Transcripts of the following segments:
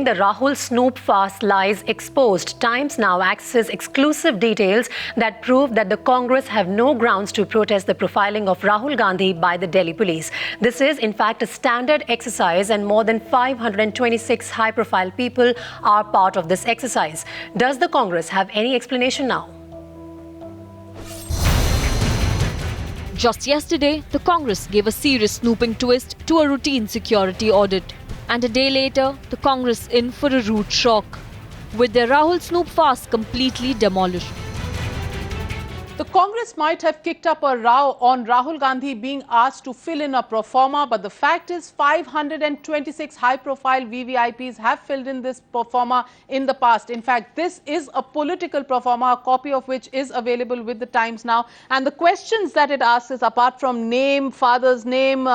The Rahul Snoop Fast lies exposed. Times now accesses exclusive details that prove that the Congress have no grounds to protest the profiling of Rahul Gandhi by the Delhi police. This is in fact a standard exercise and more than 526 high-profile people are part of this exercise. Does the Congress have any explanation now? Just yesterday, the Congress gave a serious snooping twist to a routine security audit. And a day later, the Congress in for a rude shock, with their Rahul Snoop Fast completely demolished. The Congress might have kicked up a row on Rahul Gandhi being asked to fill in a pro forma, but the fact is 526 high-profile VVIPs have filled in this pro forma in the past. In fact, this is a political pro forma, a copy of which is available with the Times now. And the questions that it asks is, apart from name, father's name,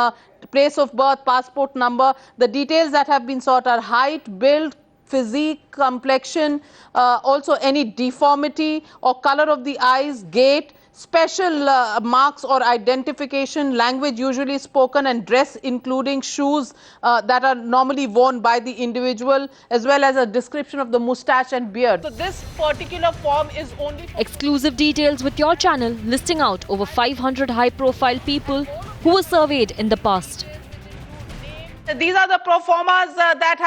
place of birth, passport number, the details that have been sought are height, build, physique, complexion, also any deformity or color of the eyes, gait, special marks or identification, language usually spoken, and dress including shoes that are normally worn by the individual, as well as a description of the moustache and beard. So this particular form is only... Exclusive details with your channel listing out over 500 high-profile people who were surveyed in the past. These are the pro formas that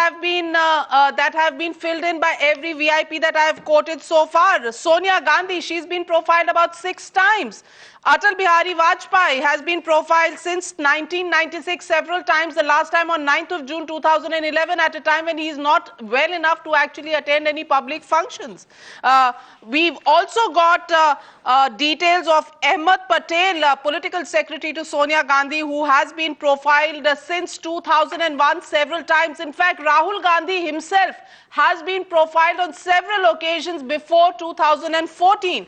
have been filled in by every VIP that I have quoted so far. Sonia Gandhi, she's been profiled about 6 times. Atal Bihari Vajpayee has been profiled since 1996 several times, the last time on 9th of June 2011 at a time when he is not well enough to actually attend any public functions. We've also got details of Ahmed Patel, political secretary to Sonia Gandhi, who has been profiled since 2001 several times. In fact, Rahul Gandhi himself has been profiled on several occasions before 2014.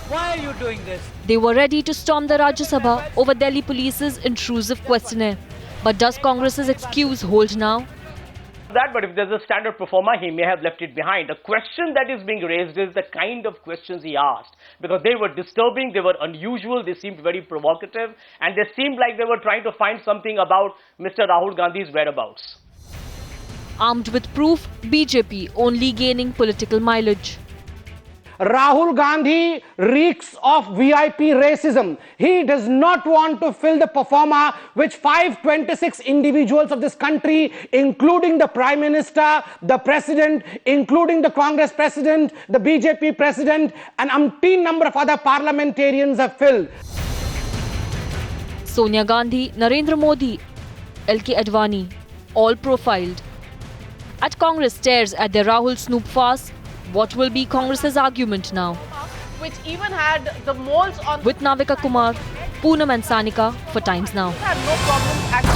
Why are you doing this? They were ready to storm the Rajya Sabha over Delhi police's intrusive questionnaire. But does Congress's excuse hold now? But if there's a standard pro forma, he may have left it behind. The question that is being raised is the kind of questions he asked, because they were disturbing, they were unusual, they seemed very provocative, and they seemed like they were trying to find something about Mr. Rahul Gandhi's whereabouts. Armed with proof, BJP only gaining political mileage. Rahul Gandhi reeks of VIP racism. He does not want to fill the pro forma which 526 individuals of this country, including the Prime Minister, the President, including the Congress President, the BJP President, and umpteen number of other parliamentarians have filled. Sonia Gandhi, Narendra Modi, LK Advani, all profiled. At Congress stares at their Rahul Snoop Fast, what will be Congress's argument now? Which even had the moles on... With Navika Kumar, Poonam and Sanika for Times Now. Had no problem actually.